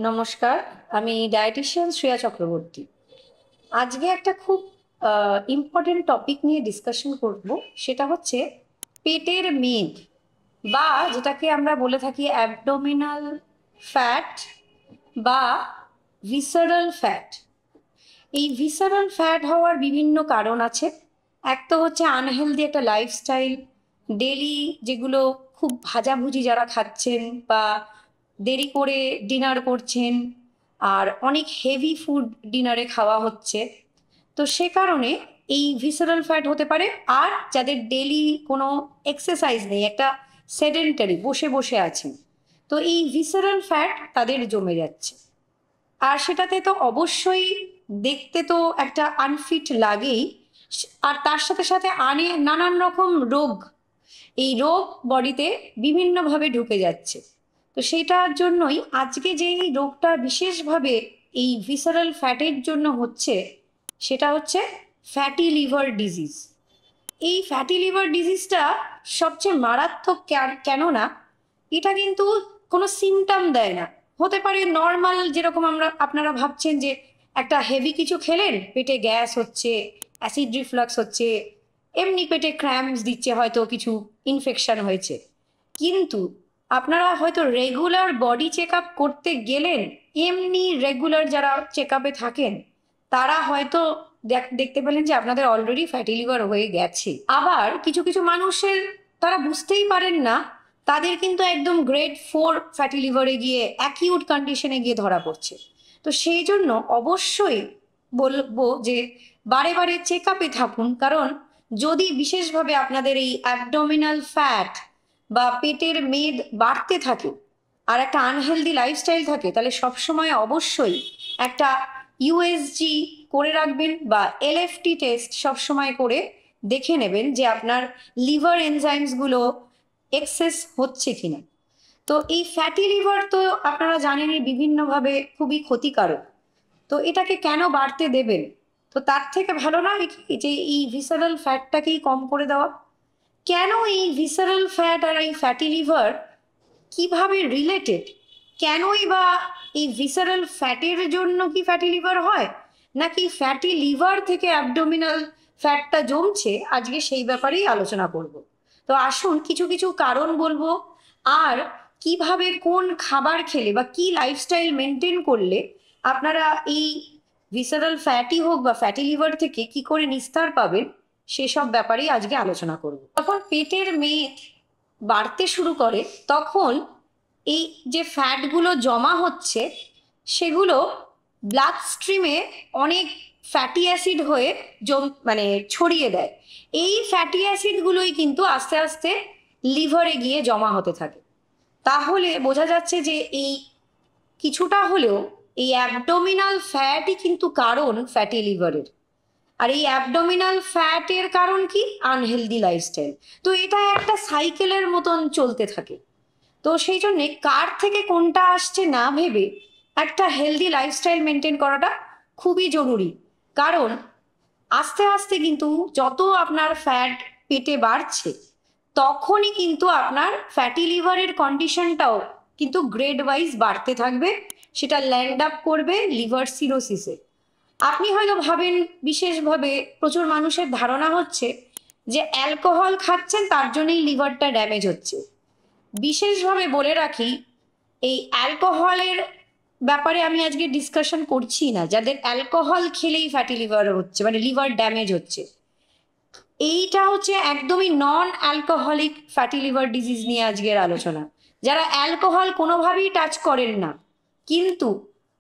নমস্কার, আমি ডায়েটিশিয়ান শ্রেয়া চক্রবর্তী। আজকে একটা খুব ইম্পর্টেন্ট টপিক নিয়ে ডিসকাশন করব। সেটা হচ্ছে পেটের মেদ, বা যেটাকে আমরা বলে থাকি অ্যাবডোমিনাল ফ্যাট বা ভিসারাল ফ্যাট। এই ভিসারাল ফ্যাট হওয়ার বিভিন্ন কারণ আছে। এক তো হচ্ছে আনহেলদি একটা লাইফস্টাইল, ডেলি যেগুলো খুব ভাজাভুজি যারা খাচ্ছেন বা দেরি করে ডিনার করছেন, আর অনেক হেভি ফুড ডিনারে খাওয়া হচ্ছে, তো সে কারণে এই ভিসারাল ফ্যাট হতে পারে। আর যাদের ডেলি কোনো এক্সারসাইজ নেই, একটা সেডেন্টারি বসে বসে আছেন, তো এই ভিসারাল ফ্যাট তাদের জমে যাচ্ছে। আর সেটাতে তো অবশ্যই দেখতে তো একটা আনফিট লাগেই। আর তার সাথে সাথে নানান রকম রোগ, এই রোগ বডিতে বিভিন্নভাবে ঢুকে যাচ্ছে। তো সেইটার জন্যই আজকে যেই রোগটা বিশেষভাবে এই ভিসারাল ফ্যাটের জন্য হচ্ছে, সেটা হচ্ছে ফ্যাটি লিভার ডিজিজ। এই ফ্যাটি লিভার ডিজিজটা সবচেয়ে মারাত্মক কেননা এটা কিন্তু কোনো সিমটম দেয় না। হতে পারে নর্মাল, যেরকম আপনারা ভাবছেন যে একটা হেভি কিছু খেলেন, পেটে গ্যাস হচ্ছে, অ্যাসিড রিফ্লাক্স হচ্ছে, এমনি পেটে ক্র্যাম্পস দিচ্ছে, হয়তো কিছু ইনফেকশন হয়েছে। কিন্তু আপনারা হয়তো রেগুলার বডি চেক আপ করতে গেলেন, এমনি রেগুলার যারা চেক আপে থাকেন তারা হয়তো দেখতে পেলেন যে আপনাদের অলরেডি ফ্যাটি লিভার হয়ে গেছে। আবার কিছু কিছু মানুষের, তারা বুঝতেই পারেন না, তাদের কিন্তু একদম গ্রেড 4 ফ্যাটি লিভারে গিয়ে অ্যাকিউট কন্ডিশনে গিয়ে ধরা পড়ছে। তো সেই জন্য অবশ্যই বলবো যে বারে বারে চেক আপে থাকুন। কারণ যদি বিশেষভাবে আপনাদের এই অ্যাবডোমিনাল ফ্যাট বা পেটের মেদ বাড়তে থাকে আর একটা আনহেলদি লাইফস্টাইল থাকে, তাহলে সবসময় অবশ্যই একটা ইউএসজি করে রাখবেন, বা এলএফটি টেস্ট সবসময় করে দেখে নেবেন যে আপনার লিভার এনজাইমসগুলো এক্সেস হচ্ছে কিনা। তো এই ফ্যাটি লিভার তো আপনারা জানেনই বিভিন্নভাবে খুবই ক্ষতিকারক। তো এটাকে কেন বাড়তে দেবেন? তো তার থেকে ভালো না যে এই ভিসারাল ফ্যাটটাকেই কম করে দেওয়া। কেন এই ভিসারাল ফ্যাট আর এই ফ্যাটি লিভার কিভাবে রিলেটেড? কেনই বা এই ভিসারাল ফ্যাটের জন্য কি ফ্যাটি লিভার হয়, নাকি ফ্যাটি লিভার থেকে অ্যাবডোমিনাল ফ্যাটটা জমছে, আজকে সেই ব্যাপারেই আলোচনা করব। তো আসুন কিছু কিছু কারণ বলবো, আর কিভাবে কোন খাবার খেলে বা কি লাইফস্টাইল মেনটেন করলে আপনারা এই ভিসারাল ফ্যাটই হোক বা ফ্যাটি লিভার থেকে কি করে নিস্তার পাবেন, সেসব ব্যাপারেই আজকে আলোচনা করব। যখন পেটের মেদ বাড়তে শুরু করে, তখন এই যে ফ্যাটগুলো জমা হচ্ছে, সেগুলো ব্লাড স্ট্রিমে অনেক ফ্যাটি অ্যাসিড হয়ে মানে ছড়িয়ে দেয়। এই ফ্যাটি অ্যাসিডগুলোই কিন্তু আস্তে আস্তে লিভারে গিয়ে জমা হতে থাকে। তাহলে বোঝা যাচ্ছে যে এই কিছুটা হলেও এই অ্যাবডোমিনাল ফ্যাটই কিন্তু কারণ ফ্যাটি লিভারের। আর এই অ্যাবডোমিনাল ফ্যাটের কারণ কি? Unhealthy lifestyle. তো এটা একটা সাইকেলের মতন চলতে থাকে। তো সেই জন্যে কার থেকে কোনটা আসছে না ভেবে একটা হেলদি লাইফস্টাইল মেনটেন করাটা খুবই জরুরি। কারণ আস্তে আস্তে কিন্তু যত আপনার ফ্যাট পেটে বাড়ছে, তখনই কিন্তু আপনার ফ্যাটি লিভারের কন্ডিশনটাও কিন্তু গ্রেড ওয়াইজ বাড়তে থাকবে। সেটা ল্যান্ড আপ করবে লিভার সিরোসিসে। আপনি হয়তো ভাবেন, বিশেষভাবে প্রচুর মানুষের ধারণা হচ্ছে যে অ্যালকোহল খাচ্ছেন তার জন্যই লিভারটা ড্যামেজ হচ্ছে। বিশেষভাবে বলে রাখি, এই অ্যালকোহলের ব্যাপারে আমি আজকে ডিসকাশন করছি না। যাদের অ্যালকোহল খেলেই ফ্যাটি লিভার হচ্ছে, মানে লিভার ড্যামেজ হচ্ছে, এইটা হচ্ছে একদমই non alcoholic fatty liver disease নিয়ে আজকের আলোচনা। যারা অ্যালকোহল কোনোভাবেই টাচ করেন না, কিন্তু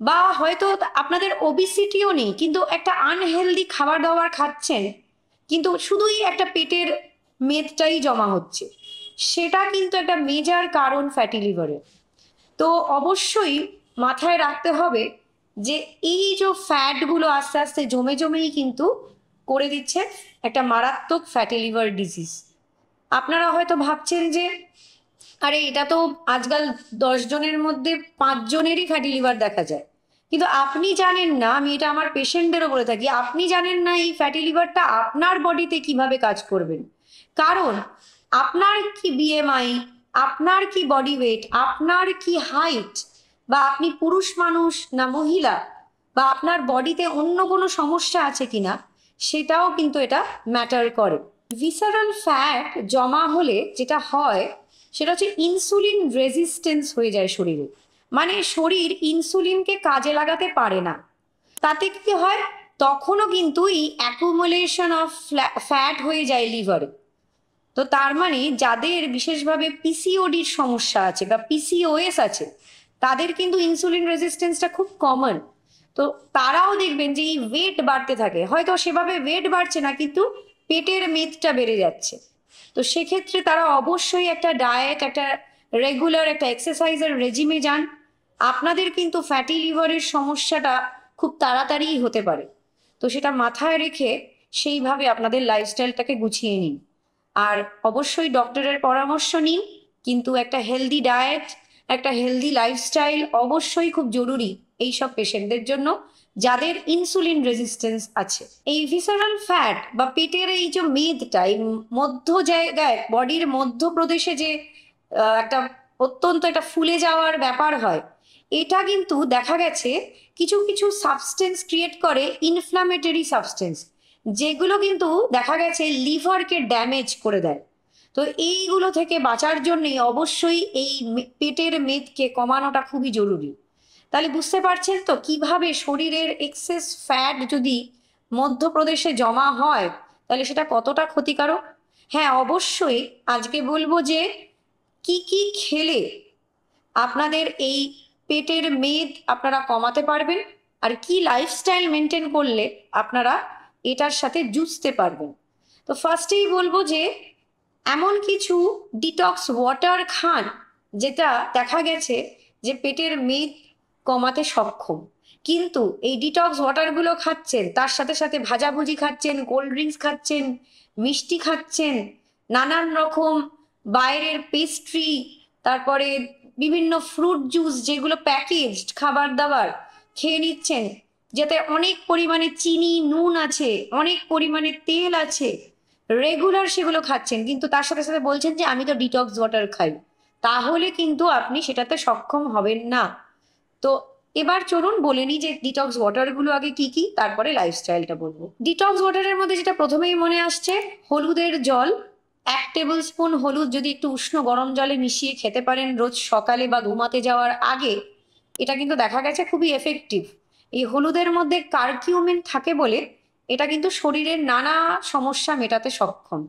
বা হয়তো আপনাদের ওবিসিটিও নেই, কিন্তু একটা আনহেলদি খাবার দাবার খাচ্ছেন, কিন্তু শুধুই একটা পেটের মেদটাই জমা হচ্ছে, সেটা কিন্তু একটা মেজর কারণ ফ্যাটি লিভারের। তো অবশ্যই মাথায় রাখতে হবে যে এই যে ফ্যাটগুলো আস্তে আস্তে জমে জমেই কিন্তু করে দিচ্ছে একটা মারাত্মক ফ্যাটি লিভার ডিজিজ। আপনারা হয়তো ভাবছেন যে আরে এটা তো আজকাল 10 জনের মধ্যে 5 জনেরই ফ্যাটি লিভার দেখা যায়। কিন্তু আপনি জানেন না, আমি এটা আমার পেশেন্টদেরও বলে থাকি, আপনি জানেন না এই ফ্যাটি লিভারটা আপনার বডিতে কিভাবে কাজ করবেন। কারণ আপনার কি বিএমআই, আপনার কি বডি ওয়েট, আপনার কি হাইট, বা আপনি পুরুষ মানুষ না মহিলা, বা আপনার বডিতে অন্য কোনো সমস্যা আছে কিনা, সেটাও কিন্তু এটা ম্যাটার করে। ভিসারাল ফ্যাট জমা হলে যেটা হয় সেটা হচ্ছে ইনসুলিন রেজিস্ট্যান্স হয়ে যায় শরীরে, মানে শরীর ইনসুলিনকে কাজে লাগাতে পারে না। তাতে কি হয়, তখনও কিন্তু এই অ্যাকুমুলেশন অফ ফ্যাট হয়ে যায় লিভারে। তো তার মানে যাদের বিশেষভাবে পিসিওডির সমস্যা আছে বা পিসিওএস আছে, তাদের কিন্তু ইনসুলিন রেজিস্ট্যান্সটা খুব কমন। তো তারাও দেখবেন যে এই ওয়েট বাড়তে থাকে, হয়তো সেভাবে ওয়েট বাড়ছে না কিন্তু পেটের মেদটা বেড়ে যাচ্ছে। তো সেক্ষেত্রে তারা অবশ্যই একটা ডায়েট, একটা রেগুলার একটা এক্সারসাইজের রেজিমে যান। আপনাদের কিন্তু ফ্যাটি লিভারের সমস্যাটা খুব তাড়াতাড়িই হতে পারে। তো সেটা মাথায় রেখে সেইভাবে আপনাদের লাইফস্টাইলটাকে গুছিয়ে নিন। আর অবশ্যই ডক্টরের পরামর্শ নিন, কিন্তু একটা হেলদি ডায়েট, একটা হেলদি লাইফস্টাইল অবশ্যই খুব জরুরি এই সব পেশেন্টদের জন্য যাদের ইনসুলিন রেজিস্ট্যান্স আছে। এই ভিসারাল ফ্যাট বা পেটের এই যে মেদটা, এই মধ্য জায়গায় বডির মধ্য প্রদেশে যে একটা অত্যন্ত একটা ফুলে যাওয়ার ব্যাপার হয়, এটা কিন্তু দেখা গেছে কিছু কিছু সাবস্টেন্স ক্রিয়েট করে, ইনফ্লামেটরি সাবস্টেন্স, যেগুলো কিন্তু দেখা গেছে লিভারকে ড্যামেজ করে দেয়। তো এইগুলো থেকে বাঁচার জন্যই অবশ্যই এই পেটের মেদকে কমানোটা খুবই জরুরি। তাহলে বুঝতে পারছেন তো কিভাবে শরীরের এক্সেস ফ্যাট যদি মধ্যপ্রদেশে জমা হয় তাহলে সেটা কতটা ক্ষতিকারক। হ্যাঁ, অবশ্যই আজকে বলবো যে কি কি খেলে আপনাদের এই পেটের মেদ আপনারা কমাতে পারবেন, আর কি লাইফস্টাইল মেনটেন করলে আপনারা এটার সাথে জুঝতে পারবেন। তো ফার্স্টেই বলবো যে এমন কিছু ডিটক্স ওয়াটার খান যেটা দেখা গেছে যে পেটের মেদ কমাতে সক্ষম। কিন্তু এই ডিটক্স ওয়াটারগুলো খাচ্ছেন, তার সাথে সাথে ভাজাভুজি খাচ্ছেন, কোল্ড ড্রিঙ্কস খাচ্ছেন, মিষ্টি খাচ্ছেন, নানান রকম বাইরের পেস্ট্রি, তারপরে বিভিন্ন ফ্রুট জুস যেগুলো প্যাকেজড খাবার দাবার খেয়ে নিচ্ছেন, যাতে অনেক পরিমাণে চিনি নুন আছে, অনেক পরিমাণে তেল আছে, রেগুলার সেগুলো খাচ্ছেন, কিন্তু তার সাথে সাথে বলছেন যে আমি তো ডিটক্স ওয়াটার খাই, তাহলে কিন্তু আপনি সেটাতে সক্ষম হবেন না। তো এবার চলুন বলে নিই যে ডিটক্স ওয়াটারগুলো আগে কি কি, তারপরে লাইফস্টাইলটা বলবো। ডিটক্স ওয়াটারের মধ্যে যেটা প্রথমেই মনে আসছে, হলুদের জল। 1 টেবিল স্পুন হলুদ যদি একটু উষ্ণ গরম জলে মিশিয়ে খেতে পারেন রোজ সকালে বা ঘুমাতে যাওয়ার আগে, এটা কিন্তু দেখা গেছে খুবই এফেক্টিভ। এই হলুদের মধ্যে কারকিউমিন থাকে বলে এটা কিন্তু শরীরের নানা সমস্যা মেটাতে সক্ষম,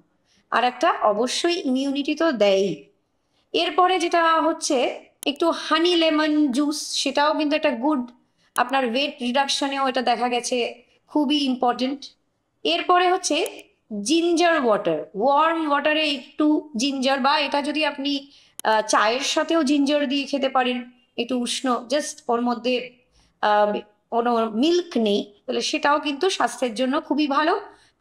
আর একটা অবশ্যই ইমিউনিটি তো দেয়ই। এরপরে যেটা হচ্ছে একটু হানি লেমন জুস, সেটাও কিন্তু একটা গুড, আপনার ওয়েট রিডাকশনেও এটা দেখা গেছে খুবই ইম্পর্টেন্ট। এরপরে হচ্ছে জিঞ্জার ওয়াটার, ওয়ার্ম ওয়াটারে একটু জিঞ্জার, বা এটা যদি আপনি চায়ের সাথেও জিঞ্জার দিয়ে খেতে পারেন, একটু উষ্ণ, জাস্ট ওর মধ্যে কোনো মিল্ক নেই, তাহলে সেটাও কিন্তু স্বাস্থ্যের জন্য খুবই ভালো।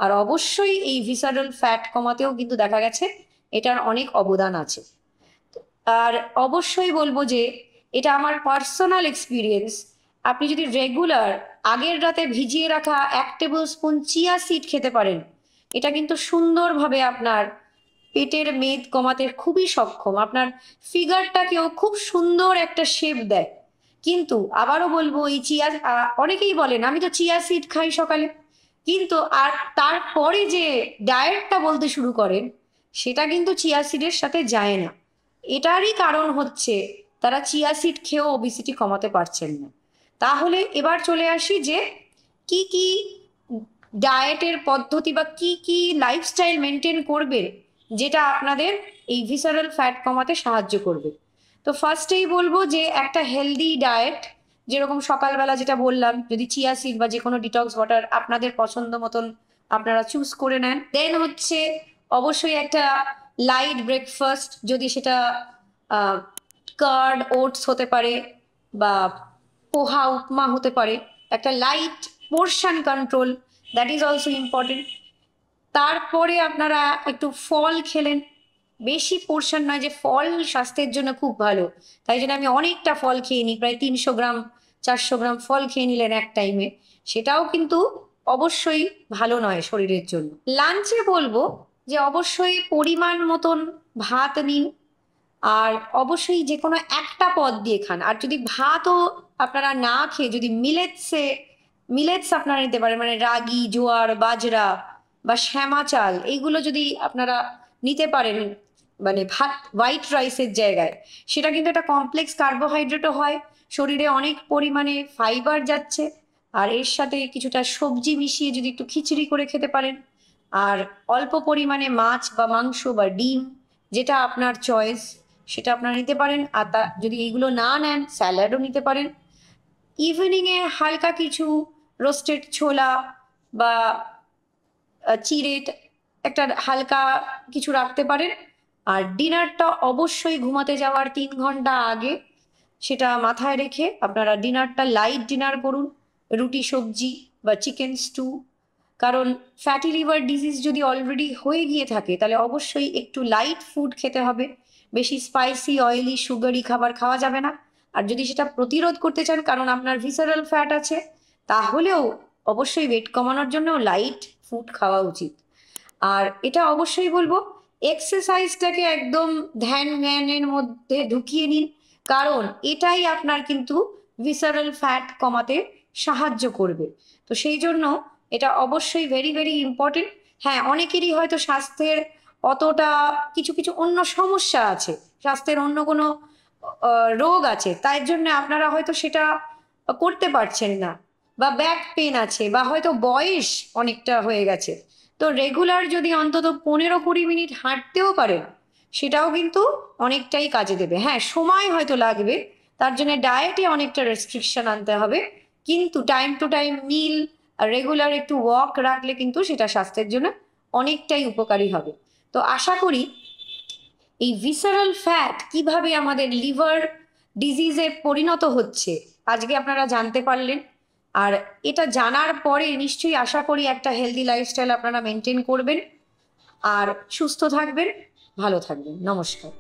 আর অবশ্যই এই ভিসারাল ফ্যাট কমাতেও কিন্তু দেখা গেছে এটার অনেক অবদান আছে। আর অবশ্যই বলবো যে এটা আমার পার্সোনাল এক্সপিরিয়েন্স, আপনি যদি রেগুলার আগের রাতে ভিজিয়ে রাখা 1 টেবিল স্পুন চিয়া সিড খেতে পারেন, এটা কিন্তু সুন্দরভাবে আপনার পেটের মেদ কমাতে খুবই সক্ষম, আপনার ফিগারটাকেও খুব সুন্দর একটা শেপ দেয়। কিন্তু আবারও বলবো এই অনেকেই বলেন আমি তো চিয়া সিড খাই সকালে, কিন্তু আর তারপরে যে ডায়েটটা বলতে শুরু করেন সেটা কিন্তু চিয়া সিডের সাথে যায় না। এটারই কারণ হচ্ছে তারা চিয়া সিড খেয়েও ওবিসিটি কমাতে পারছেন না। তাহলে এবার চলে আসি যে কি কি ডায়েটের পদ্ধতি বা কি কি লাইফস্টাইল মেনটেন করবে যেটা আপনাদের এই ভিসারাল ফ্যাট কমাতে সাহায্য করবে। তো ফার্স্টেই বলবো যে একটা হেলদি ডায়েট, যেরকম সকালবেলা যেটা বললাম, যদি চিয়া সিড বা যে কোনো ডিটক্স ওয়াটার আপনাদের পছন্দ মতন আপনারা চুজ করে নেন। দেন হচ্ছে অবশ্যই একটা লাইট ব্রেকফাস্ট, যদি সেটা কার্ড ওটস হতে পারে বা পোহা উপমা হতে পারে, একটা light portion control, that is also important. তারপরে আপনারা একটু ফল খেলেন, বেশি পোর্শন নয়, যে ফল স্বাস্থ্যের জন্য খুব ভালো, তাই জন্য আমি অনেকটা ফল খেয়ে নিই, প্রায় 300 গ্রাম 400 গ্রাম ফল খেয়ে নিলেন এক টাইমে, সেটাও কিন্তু অবশ্যই ভালো নয় শরীরের জন্য। লাঞ্চে বলবো যে অবশ্যই পরিমাণ মতন ভাত নিন, আর অবশ্যই যে কোনো একটা পদ দিয়ে খান। আর যদি ভাতও আপনারা না খেয়ে যদি মিলেটস আপনারা নিতে পারেন, মানে রাগি, জোয়ার, বাজরা বা শ্যামা চাল, এইগুলো যদি আপনারা নিতে পারেন মানে ভাত হোয়াইট রাইসের জায়গায়, সেটা কিন্তু একটা কমপ্লেক্স কার্বোহাইড্রেটও হয়, শরীরে অনেক পরিমাণে ফাইবার যাচ্ছে। আর এর সাথে কিছুটা সবজি মিশিয়ে যদি একটু খিচড়ি করে খেতে পারেন, আর অল্প পরিমাণে মাছ বা মাংস বা ডিম, যেটা আপনার চয়েস সেটা আপনারা নিতে পারেন। আর তা যদি এইগুলো না নেন, স্যালাডও নিতে পারেন। ইভিনিংয়ে হালকা কিছু রোস্টেড ছোলা বা চিড়ে একটা হালকা কিছু রাখতে পারেন। আর ডিনারটা অবশ্যই ঘুমাতে যাওয়ার 3 ঘন্টা আগে সেটা মাথায় রেখে আপনারা ডিনারটা লাইট ডিনার করুন, রুটি সবজি বা চিকেন স্টু। কারণ ফ্যাটি লিভার ডিজিজ যদি অলরেডি হয়ে গিয়ে থাকে তাহলে অবশ্যই একটু লাইট ফুড খেতে হবে, বেশি স্পাইসি অয়েলি সুগারি খাবার খাওয়া যাবে না। আর যদি সেটা প্রতিরোধ করতে চান, কারণ আপনার ভিসারাল ফ্যাট আছে, তাহলেও অবশ্যই ওয়েট কমানোর জন্য লাইট ফুড খাওয়া উচিত। আর এটা অবশ্যই বলবো, এক্সারসাইজটাকে একদম ধ্যান জ্ঞানের মধ্যে ঢুকিয়ে নিন, কারণ এটাই আপনার কিন্তু ভিসারাল ফ্যাট কমাতে সাহায্য করবে। তো সেই জন্য এটা অবশ্যই ভেরি ভেরি ইম্পর্টেন্ট। হ্যাঁ, অনেকেরই হয়তো স্বাস্থ্যের অতটা কিছু কিছু অন্য সমস্যা আছে, স্বাস্থ্যের অন্য কোনো রোগ আছে, তাই জন্য আপনারা হয়তো সেটা করতে পারছেন না, বা ব্যাক পেন আছে, বা হয়তো বয়স অনেকটা হয়ে গেছে। তো রেগুলার যদি অন্তত 15-20 মিনিট হাঁটতেও পারেন, সেটাও কিন্তু অনেকটাই কাজে দেবে। হ্যাঁ, সময় হয়তো লাগবে, তার জন্য ডায়েটে অনেকটা রেস্ট্রিকশন আনতে হবে, কিন্তু টাইম টু টাইম মিল আর রেগুলার একটু ওয়াক রাখলে কিন্তু সেটা স্বাস্থ্যের জন্য অনেকটাই উপকারী হবে। তো আশা করি এই ভিসারাল ফ্যাট কিভাবে আমাদের লিভার ডিজিজে পরিণত হচ্ছে আজকে আপনারা জানতে পারলেন। আর এটা জানার পরে নিশ্চয়ই আশা করি একটা হেলদি লাইফস্টাইল আপনারা মেনটেন করবেন আর সুস্থ থাকবেন, ভালো থাকবেন। নমস্কার।